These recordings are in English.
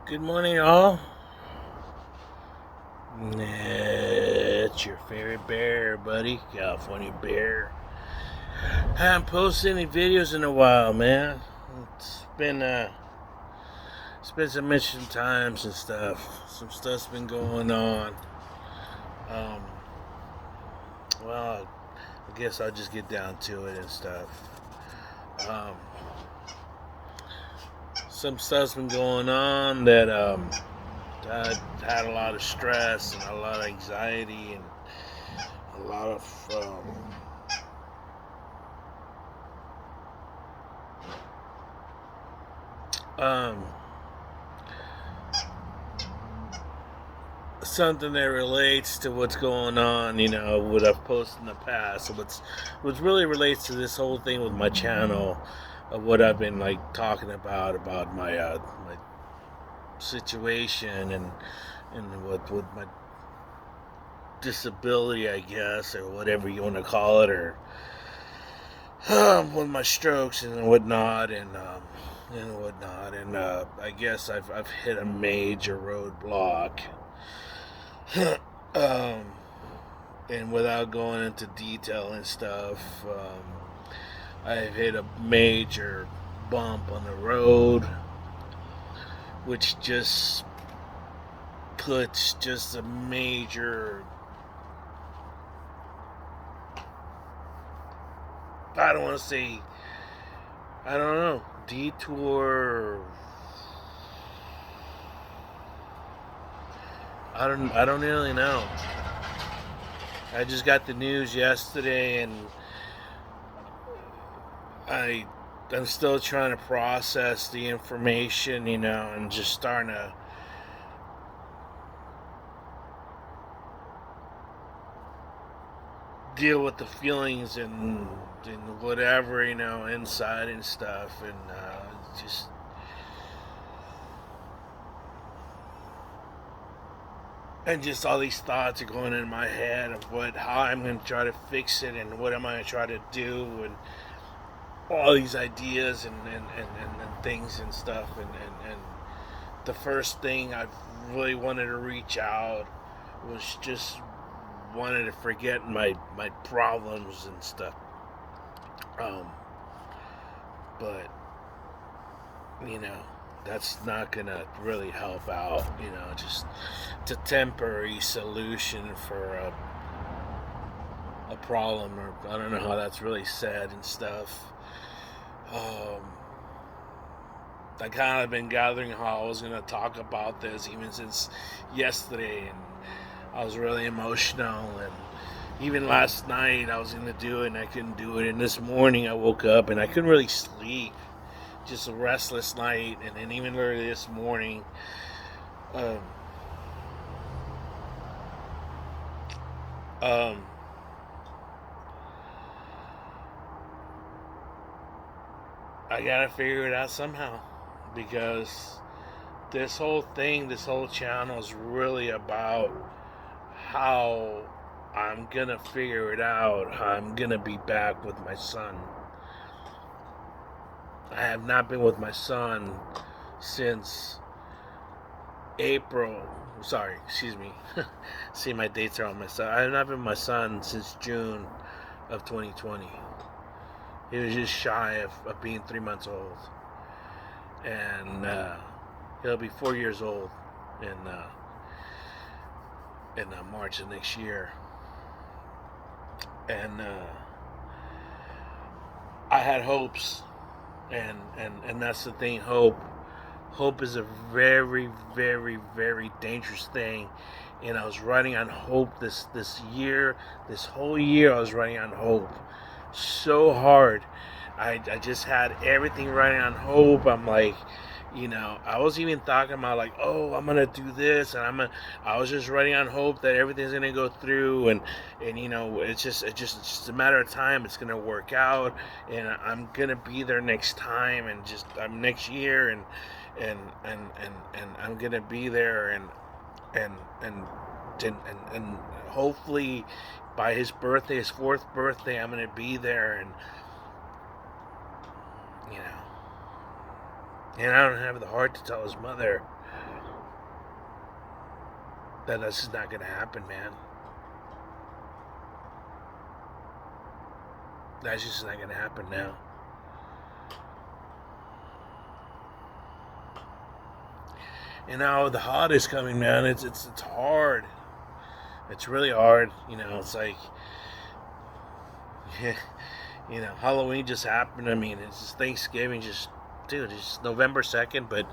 Good morning, all. It's your favorite bear, buddy, California Bear. I haven't posted any videos in a while, man. It's been some interesting times and stuff. Some stuff's been going on. Um, well, I guess I'll just get down to it and stuff. Um, some stuff's been going on that I had a lot of stress and a lot of anxiety and a lot of um, something that relates to what's going on, what I've posted in the past. So what's really relates to this whole thing with my channel, of what I've been like talking about my situation and with my disability, I guess, or whatever you want to call it, or with my strokes and whatnot, and I guess I've hit a major roadblock. um, and without going into detail and stuff, I've hit a major bump on the road, which just puts just a major, I don't want to say, I don't know, detour. I don't really know. I just got the news yesterday, and I'm still trying to process the information, and just starting to deal with the feelings and whatever, inside and stuff, and just all these thoughts are going in my head of how I'm going to try to fix it, and what am I going to try to do, and all these ideas and things and stuff, and the first thing I really wanted to reach out was just wanted to forget my problems and stuff, but that's not gonna really help out. Just it's a temporary solution for a problem, or I don't know how that's really said and stuff. I kind of been gathering how I was gonna talk about this even since yesterday, and I was really emotional, and even last night I was gonna do it and I couldn't do it, and this morning I woke up and I couldn't really sleep, just a restless night, and then even early this morning, um, um, I gotta figure it out somehow, because this whole channel is really about how I'm gonna figure it out, how I'm gonna be back with my son. I have not been with my son since April. Sorry, excuse me. See, my dates are on my son. I have not been with my son since June of 2020. He was just shy of being 3 months old, and he'll be 4 years old in March of next year. And I had hopes, and that's the thing. Hope is a very, very, very dangerous thing, and I was running on hope this whole year. I was running on hope so hard. I just had everything running on hope. I'm like, I was even talking about, like, oh, I'm gonna do this, and I was just running on hope that everything's gonna go through, and it's just a matter of time. It's gonna work out, and I'm gonna be there next time, and just next year, and I'm gonna be there, and and and hopefully by his birthday, his fourth birthday, I'm gonna be there, you know and I don't have the heart to tell his mother that's just not gonna happen, man. That's just not gonna happen now. And now the holidays coming, man. It's hard. It's really hard. It's like, Halloween just happened. I mean, it's just Thanksgiving. Dude, it's just November 2nd, but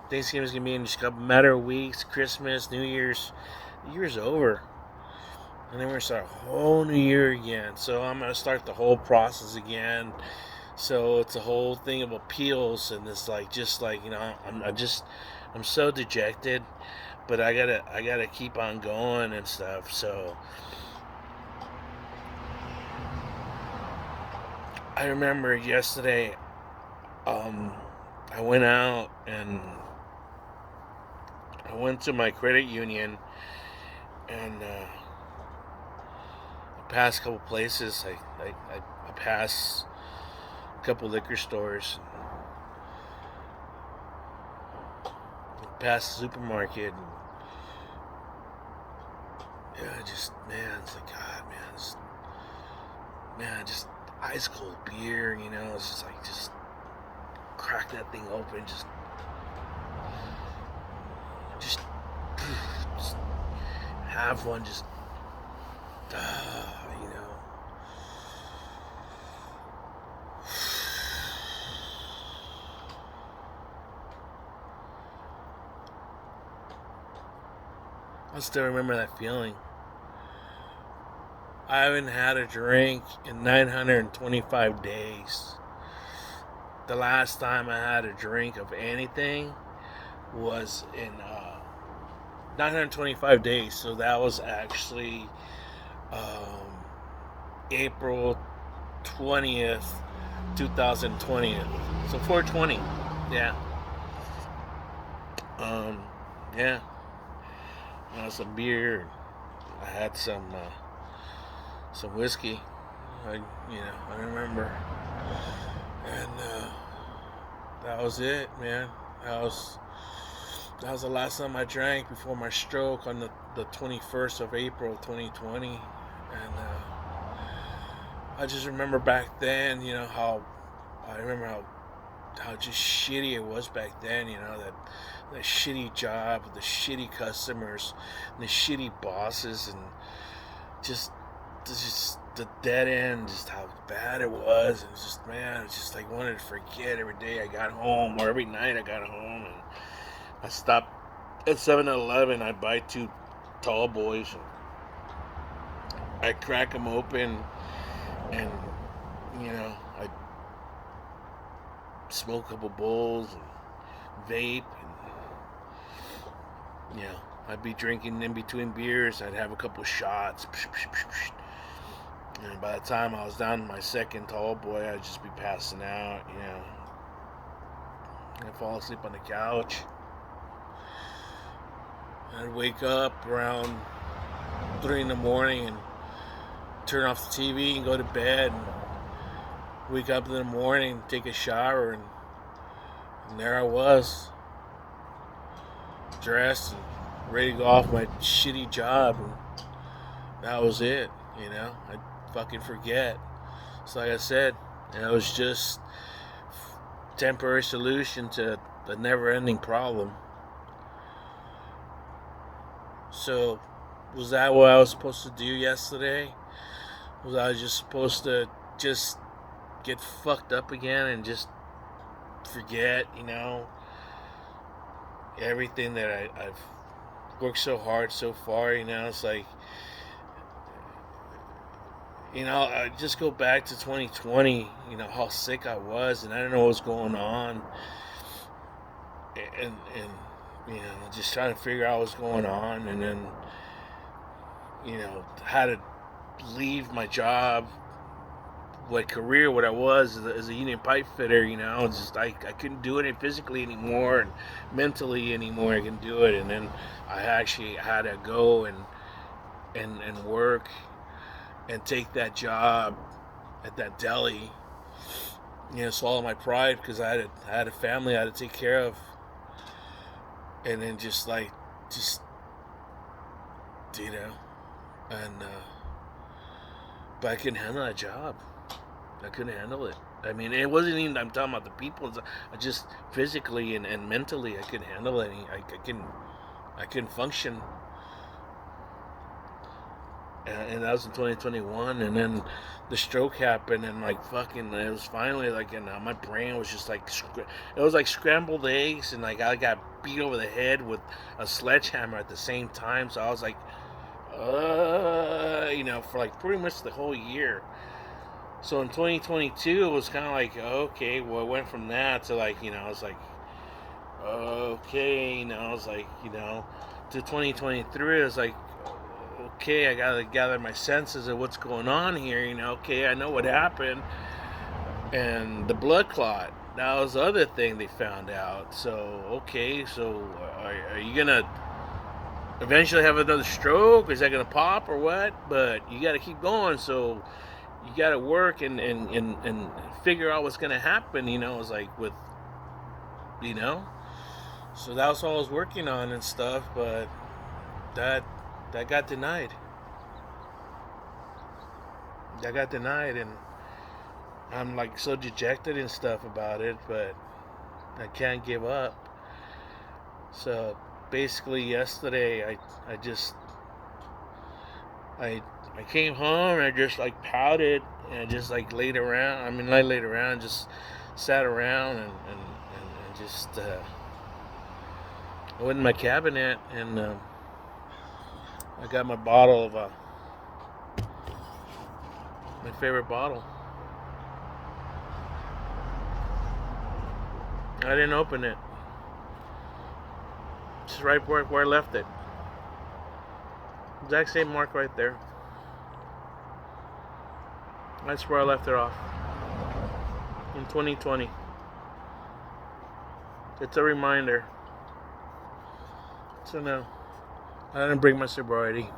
Thanksgiving's gonna be in just a matter of weeks. Christmas, New Year's, the year's over, and then we're gonna start a whole new year again. So I'm gonna start the whole process again. So it's a whole thing of appeals, and it's like just like I'm so dejected, but I gotta keep on going and stuff. So I remember yesterday, I went out and I went to my credit union, and I passed a couple places. I passed a couple liquor stores, passed the supermarket, and yeah, just man, it's like God, just ice cold beer, it's just like just crack that thing open, just have one, just you know. I still remember that feeling. I haven't had a drink in 925 days. The last time I had a drink of anything was in 925 days. So that was actually um, April 20th, 2020. So 420. Yeah. Yeah. I had some beer. I had some whiskey. I remember, and that was it, man. That was the last time I drank before my stroke on the 21st of April, 2020, and I just remember back then, how just shitty it was back then, that shitty job, the shitty customers, the shitty bosses, and just the dead end, just how bad it was. And it's just like wanted to forget every day I got home, or every night I got home, and I stopped at 7-Eleven. I buy two tall boys, and I crack them open, and I smoke a couple bowls and vape, and I'd be drinking in between beers. I'd have a couple shots, and by the time I was down to my second tall boy, I'd just be passing out. I'd fall asleep on the couch. I'd wake up around 3 in the morning and turn off the TV and go to bed. And wake up in the morning, take a shower, and there I was, dressed and ready to go off my shitty job. And that was it. I'd fucking forget. So like I said, it was just temporary solution to the never-ending problem. So, was that what I was supposed to do yesterday? Was I just supposed to just get fucked up again and just forget, everything that I've worked so hard so far? It's like, I just go back to 2020, how sick I was, and I didn't know what was going on, and just trying to figure out what's going on, and then, had to leave my job, what I was as a union pipe fitter. I couldn't do it physically anymore, and mentally anymore. I couldn't do it, and then I actually had to go and work and take that job at that deli, swallow my pride, because I had a family I had to take care of, and then just you know, and but I couldn't handle that job. I couldn't handle it. I mean, it wasn't even, I'm talking about the people. I just physically and mentally, I couldn't handle it. I couldn't function. And that was in 2021. And then the stroke happened, and like fucking, it was finally like, and my brain was just like, it was like scrambled eggs, and like I got beat over the head with a sledgehammer at the same time. So I was like, you know, for like pretty much the whole year. So in 2022, it was kind of like, okay, well, it went from that to like, you know, I was like, okay, you know, I was like, you know, to 2023, it was like, okay, I gotta gather my senses of what's going on here, you know, okay, I know what happened. And the blood clot, that was the other thing they found out. So, okay, so are you gonna eventually have another stroke? Is that gonna pop or what? But you gotta keep going, so you got to work and figure out what's going to happen, you know. It's like with, you know, so that was all I was working on and stuff, but that got denied. That got denied, and I'm like so dejected and stuff about it, but I can't give up. So basically yesterday I came home and I just like pouted and I just like laid around. I mean, I laid around, just sat around and just I went in my cabinet and I got my bottle of my favorite bottle. I didn't open it. Just right where I left it. Exact same mark right there. That's where I left it off. In 2020. It's a reminder. So no. I didn't bring my sobriety.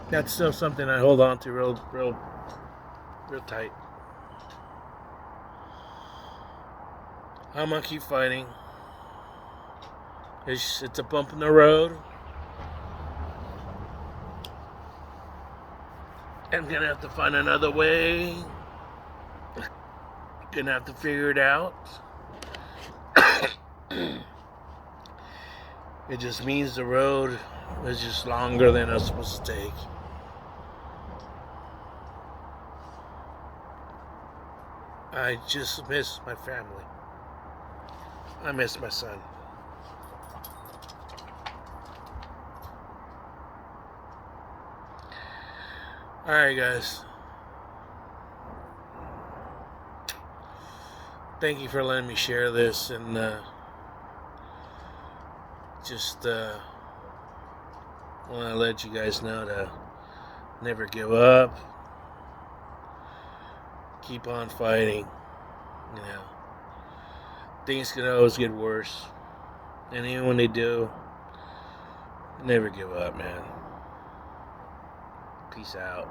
That's still something I hold on to real tight. I'm gonna keep fighting. It's a bump in the road. I'm gonna have to find another way. Gonna have to figure it out. It just means the road is just longer than it's supposed to take. I just miss my family. I miss my son. Alright, guys. Thank you for letting me share this, and just want to let you guys know to never give up. Keep on fighting. You know, things can always get worse, and even when they do, never give up, man. Peace out.